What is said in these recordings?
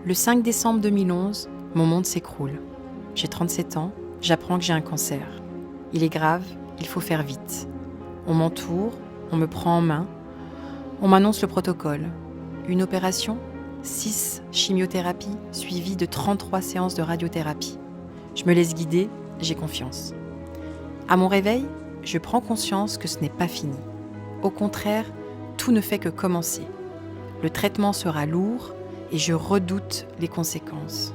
Le 5 décembre 2011, mon monde s'écroule. J'ai 37 ans, j'apprends que j'ai un cancer. Il est grave, il faut faire vite. On m'entoure, on me prend en main, on m'annonce le protocole. Une opération, 6 chimiothérapies suivies de 33 séances de radiothérapie. Je me laisse guider, j'ai confiance. À mon réveil, je prends conscience que ce n'est pas fini. Au contraire, tout ne fait que commencer. Le traitement sera lourd et je redoute les conséquences.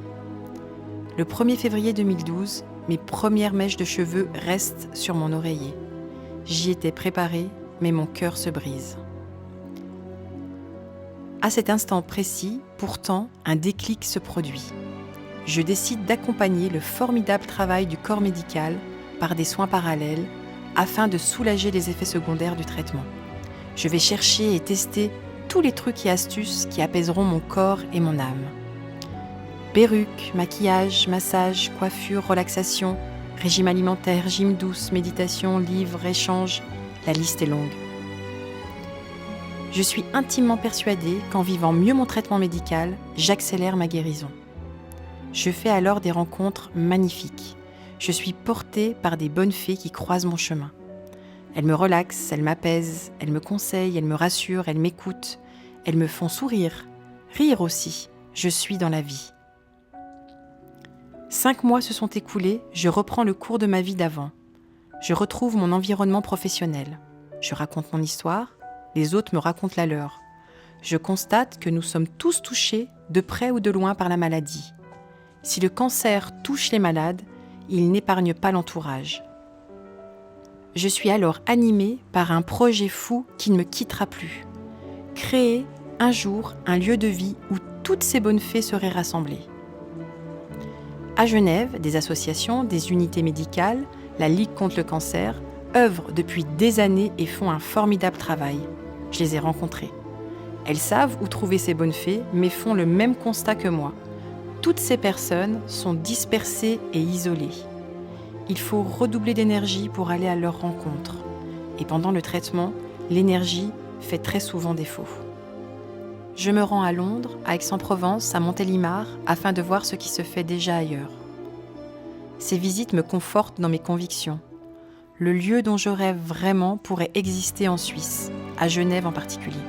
Le 1er février 2012, mes premières mèches de cheveux restent sur mon oreiller. J'y étais préparée, mais mon cœur se brise. À cet instant précis, pourtant, un déclic se produit. Je décide d'accompagner le formidable travail du corps médical par des soins parallèles afin de soulager les effets secondaires du traitement. Je vais chercher et tester tous les trucs et astuces qui apaiseront mon corps et mon âme. Perruque, maquillage, massage, coiffure, relaxation, régime alimentaire, gym douce, méditation, livres, échanges, la liste est longue. Je suis intimement persuadée qu'en vivant mieux mon traitement médical, j'accélère ma guérison. Je fais alors des rencontres magnifiques. Je suis portée par des bonnes fées qui croisent mon chemin. Elles me relaxent, elles m'apaisent, elles me conseillent, elles me rassurent, elles m'écoutent. Elles me font sourire, rire aussi. Je suis dans la vie. 5 mois se sont écoulés, je reprends le cours de ma vie d'avant. Je retrouve mon environnement professionnel. Je raconte mon histoire, les autres me racontent la leur. Je constate que nous sommes tous touchés, de près ou de loin, par la maladie. Si le cancer touche les malades, il n'épargne pas l'entourage. Je suis alors animée par un projet fou qui ne me quittera plus. Créer un jour un lieu de vie où toutes ces bonnes fées seraient rassemblées. À Genève, des associations, des unités médicales, la Ligue contre le cancer, œuvrent depuis des années et font un formidable travail. Je les ai rencontrées. Elles savent où trouver ces bonnes fées, mais font le même constat que moi. Toutes ces personnes sont dispersées et isolées. Il faut redoubler d'énergie pour aller à leur rencontre. Et pendant le traitement, l'énergie fait très souvent défaut. Je me rends à Londres, à Aix-en-Provence, à Montélimar, afin de voir ce qui se fait déjà ailleurs. Ces visites me confortent dans mes convictions. Le lieu dont je rêve vraiment pourrait exister en Suisse, à Genève en particulier.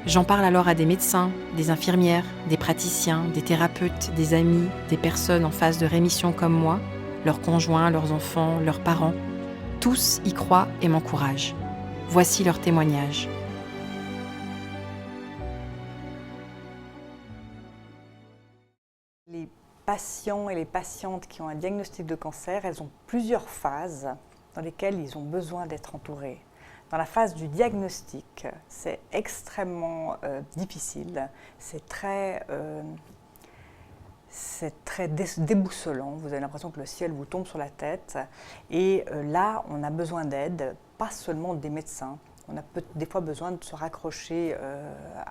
J'en parle alors à des médecins, des infirmières, des praticiens, des thérapeutes, des amis, des personnes en phase de rémission comme moi, leurs conjoints, leurs enfants, leurs parents. Tous y croient et m'encouragent. Voici leurs témoignages. Les patients et les patientes qui ont un diagnostic de cancer, elles ont plusieurs phases dans lesquelles ils ont besoin d'être entourés. Dans la phase du diagnostic, c'est extrêmement difficile, c'est très déboussolant. Vous avez l'impression que le ciel vous tombe sur la tête. Et là, on a besoin d'aide, pas seulement des médecins. On a des fois besoin de se raccrocher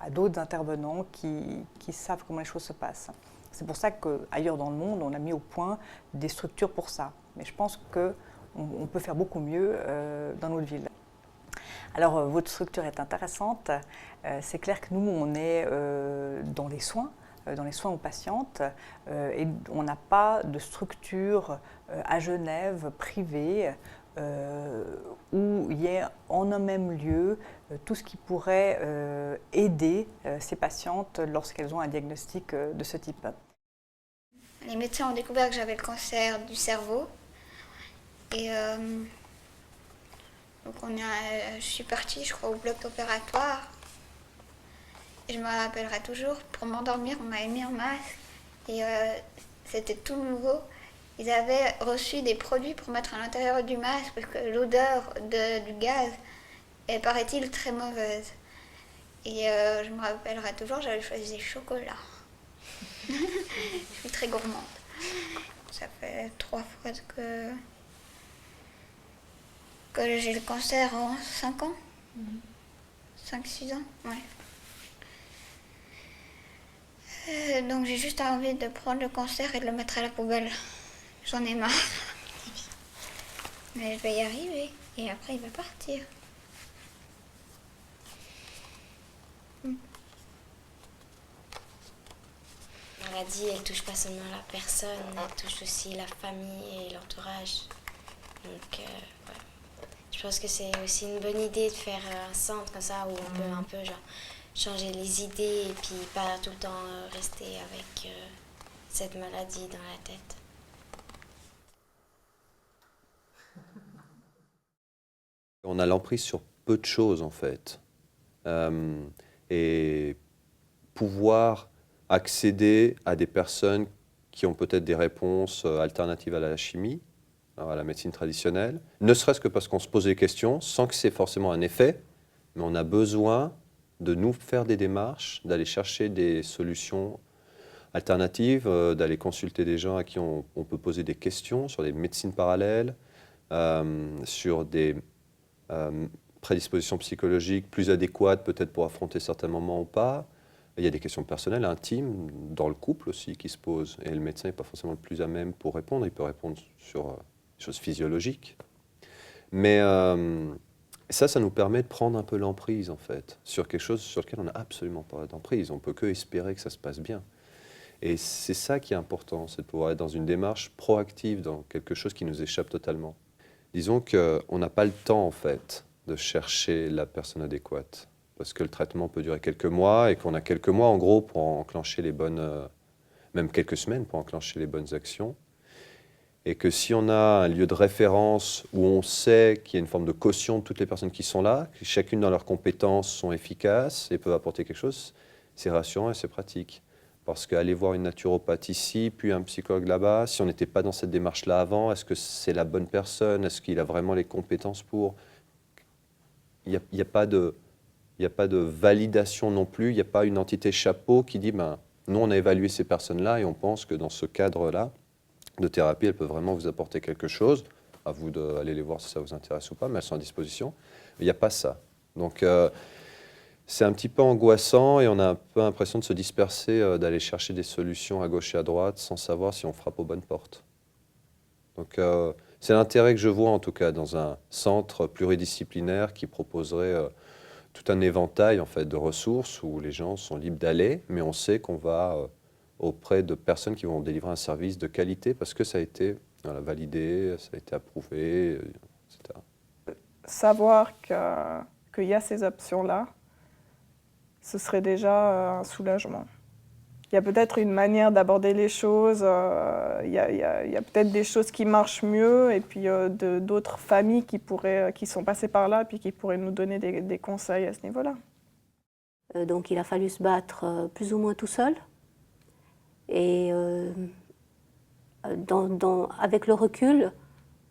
à d'autres intervenants qui savent comment les choses se passent. C'est pour ça qu'ailleurs dans le monde, on a mis au point des structures pour ça. Mais je pense qu'on peut faire beaucoup mieux dans notre ville. Alors, votre structure est intéressante. C'est clair que nous, on est dans les soins aux patientes, et on n'a pas de structure à Genève privée où il y ait en un même lieu tout ce qui pourrait aider ces patientes lorsqu'elles ont un diagnostic de ce type. Les médecins ont découvert que j'avais le cancer du cerveau et donc je suis partie, je crois, au bloc opératoire. Et je me rappellerai toujours, pour m'endormir, on m'avait mis un masque et c'était tout nouveau. Ils avaient reçu des produits pour mettre à l'intérieur du masque parce que l'odeur du gaz est, paraît-il, très mauvaise. Et je me rappellerai toujours, j'avais choisi chocolat. Je suis très gourmande. Ça fait 3 fois que j'ai le cancer en 5 ans. 5-6 ans, ouais. Donc j'ai juste envie de prendre le cancer et de le mettre à la poubelle. J'en ai marre. Mais je vais y arriver. Et après, il va partir. maladie, elle touche pas seulement la personne, elle touche aussi la famille et l'entourage. Donc, ouais. Je pense que c'est aussi une bonne idée de faire un centre comme ça où on peut un peu genre, changer les idées et puis pas tout le temps rester avec cette maladie dans la tête. On a l'emprise sur peu de choses en fait. Et pouvoir accéder à des personnes qui ont peut-être des réponses alternatives à la chimie, à la médecine traditionnelle, ne serait-ce que parce qu'on se pose des questions sans que c'est forcément un effet, mais on a besoin de nous faire des démarches, d'aller chercher des solutions alternatives, d'aller consulter des gens à qui on peut poser des questions sur des médecines parallèles, sur des prédispositions psychologiques plus adéquates peut-être pour affronter certains moments ou pas. Il y a des questions personnelles, intimes, dans le couple aussi qui se posent. Et le médecin n'est pas forcément le plus à même pour répondre. Il peut répondre sur des choses physiologiques. Mais ça nous permet de prendre un peu l'emprise en fait, sur quelque chose sur lequel on n'a absolument pas d'emprise. On ne peut que espérer que ça se passe bien. Et c'est ça qui est important, c'est de pouvoir être dans une démarche proactive, dans quelque chose qui nous échappe totalement. Disons qu'on n'a pas le temps, en fait, de chercher la personne adéquate, parce que le traitement peut durer quelques mois et qu'on a quelques mois, en gros, pour enclencher les bonnes, même quelques semaines pour enclencher les bonnes actions. Et que si on a un lieu de référence où on sait qu'il y a une forme de caution de toutes les personnes qui sont là, que chacune dans leurs compétences sont efficaces et peuvent apporter quelque chose, c'est rassurant et c'est pratique. Parce qu'aller voir une naturopathe ici, puis un psychologue là-bas, si on n'était pas dans cette démarche-là avant, est-ce que c'est la bonne personne? Est-ce qu'il a vraiment les compétences pour? Il n'y a pas de validation non plus, il n'y a pas une entité chapeau qui dit ben, nous, on a évalué ces personnes-là et on pense que dans ce cadre-là de thérapie, elles peuvent vraiment vous apporter quelque chose. À vous d'aller les voir si ça vous intéresse ou pas, mais elles sont à disposition. Il n'y a pas ça. Donc, c'est un petit peu angoissant et on a un peu l'impression de se disperser, d'aller chercher des solutions à gauche et à droite sans savoir si on frappe aux bonnes portes. Donc c'est l'intérêt que je vois en tout cas dans un centre pluridisciplinaire qui proposerait tout un éventail en fait, de ressources où les gens sont libres d'aller, mais on sait qu'on va auprès de personnes qui vont délivrer un service de qualité parce que ça a été validé, ça a été approuvé, etc. Savoir qu'il y a ces options-là, ce serait déjà un soulagement. Il y a peut-être une manière d'aborder les choses, il y a peut-être des choses qui marchent mieux et puis d'autres familles qui sont passées par là et qui pourraient nous donner des conseils à ce niveau-là. Donc il a fallu se battre plus ou moins tout seul. Et avec le recul,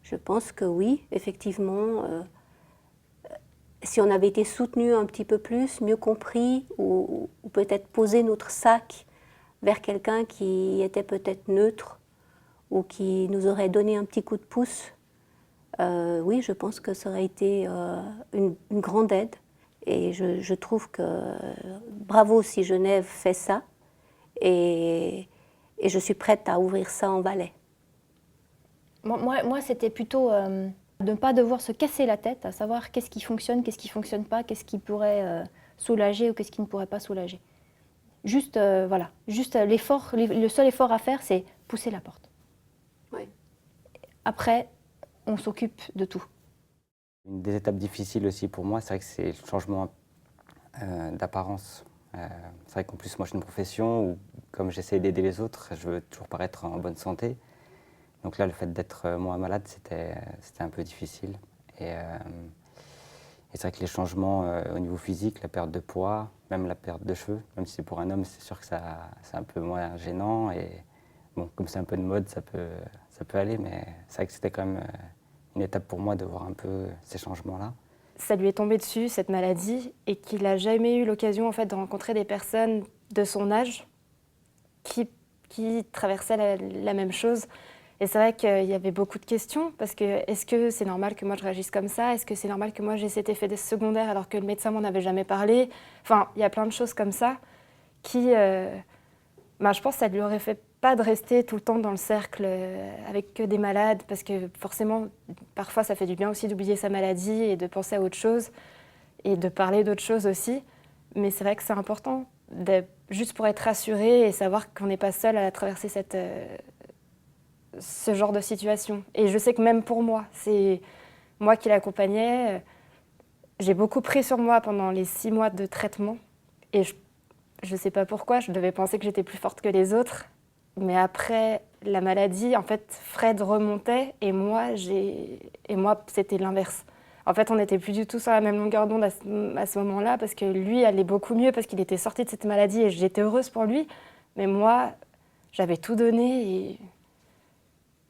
je pense que oui, effectivement, si on avait été soutenu un petit peu plus, mieux compris, ou peut-être poser notre sac vers quelqu'un qui était peut-être neutre ou qui nous aurait donné un petit coup de pouce, oui, je pense que ça aurait été une grande aide. Et je trouve que bravo si Genève fait ça. Et je suis prête à ouvrir ça en Valais. Moi c'était plutôt de ne pas devoir se casser la tête, à savoir qu'est-ce qui fonctionne pas, qu'est-ce qui pourrait soulager ou qu'est-ce qui ne pourrait pas soulager. Juste, voilà, juste l'effort, le seul effort à faire, c'est pousser la porte. Oui. Après, on s'occupe de tout. Une des étapes difficiles aussi pour moi, c'est vrai que c'est le changement d'apparence. C'est vrai qu'en plus, moi, j'ai une profession où, comme j'essaie d'aider les autres, je veux toujours paraître en bonne santé. Donc là, le fait d'être moins malade, c'était un peu difficile. Et c'est vrai que les changements au niveau physique, la perte de poids, même la perte de cheveux, même si c'est pour un homme, c'est sûr que c'est un peu moins gênant. Et bon, comme c'est un peu de mode, ça peut aller, mais c'est vrai que c'était quand même une étape pour moi de voir un peu ces changements-là. Ça lui est tombé dessus, cette maladie, et qu'il n'a jamais eu l'occasion en fait, de rencontrer des personnes de son âge qui traversaient la même chose. Et c'est vrai qu'il y avait beaucoup de questions, parce que est-ce que c'est normal que moi je réagisse comme ça? Est-ce que c'est normal que moi j'ai cet effet secondaire alors que le médecin m'en avait jamais parlé? Enfin, il y a plein de choses comme ça qui, je pense que ça lui aurait fait pas de rester tout le temps dans le cercle avec que des malades, parce que forcément, parfois ça fait du bien aussi d'oublier sa maladie et de penser à autre chose et de parler d'autre chose aussi. Mais c'est vrai que c'est important juste pour être rassurée et savoir qu'on n'est pas seul à traverser ce genre de situation. Et je sais que même pour moi, c'est moi qui l'accompagnais, j'ai beaucoup pris sur moi pendant les 6 mois de traitement. Et je ne sais pas pourquoi, je devais penser que j'étais plus forte que les autres. Mais après la maladie, en fait, Fred remontait et moi, c'était l'inverse. En fait, on n'était plus du tout sur la même longueur d'onde à ce moment-là parce que lui allait beaucoup mieux parce qu'il était sorti de cette maladie et j'étais heureuse pour lui. Mais moi, j'avais tout donné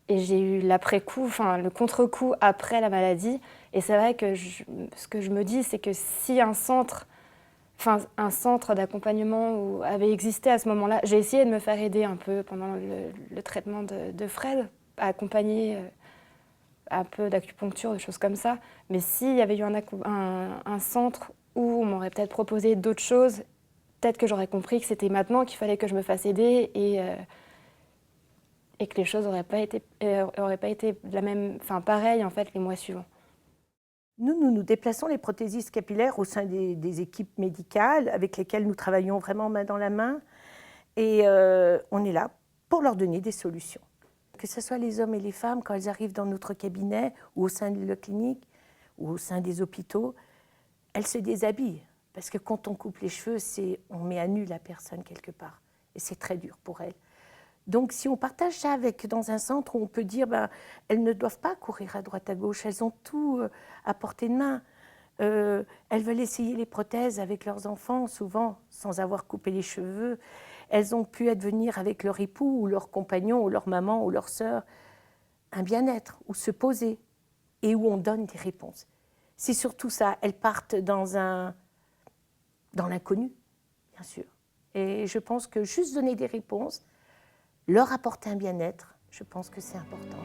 et j'ai eu l'après-coup, enfin le contre-coup après la maladie. Et c'est vrai que ce que je me dis, c'est que si un centre d'accompagnement avait existé à ce moment-là, j'ai essayé de me faire aider un peu pendant le traitement de Fred, à accompagner un peu d'acupuncture, des choses comme ça. Mais s'il y avait eu un centre où on m'aurait peut-être proposé d'autres choses, peut-être que j'aurais compris que c'était maintenant qu'il fallait que je me fasse aider et que les choses n'auraient pas été de la même, pareilles en fait les mois suivants. Nous déplaçons les prothésistes capillaires au sein des équipes médicales avec lesquelles nous travaillons vraiment main dans la main. Et on est là pour leur donner des solutions. Que ce soit les hommes et les femmes, quand elles arrivent dans notre cabinet ou au sein de la clinique ou au sein des hôpitaux, elles se déshabillent. Parce que quand on coupe les cheveux, on met à nu la personne quelque part. Et c'est très dur pour elles. Donc si on partage ça dans un centre où on peut dire elles ne doivent pas courir à droite à gauche, elles ont tout à portée de main. Elles veulent essayer les prothèses avec leurs enfants, souvent sans avoir coupé les cheveux. Elles ont pu venir avec leur époux ou leur compagnon ou leur maman ou leur sœur. Un bien-être, où se poser et où on donne des réponses. C'est surtout ça, elles partent dans l'inconnu, bien sûr. Et je pense que juste donner des réponses, leur apporter un bien-être, je pense que c'est important.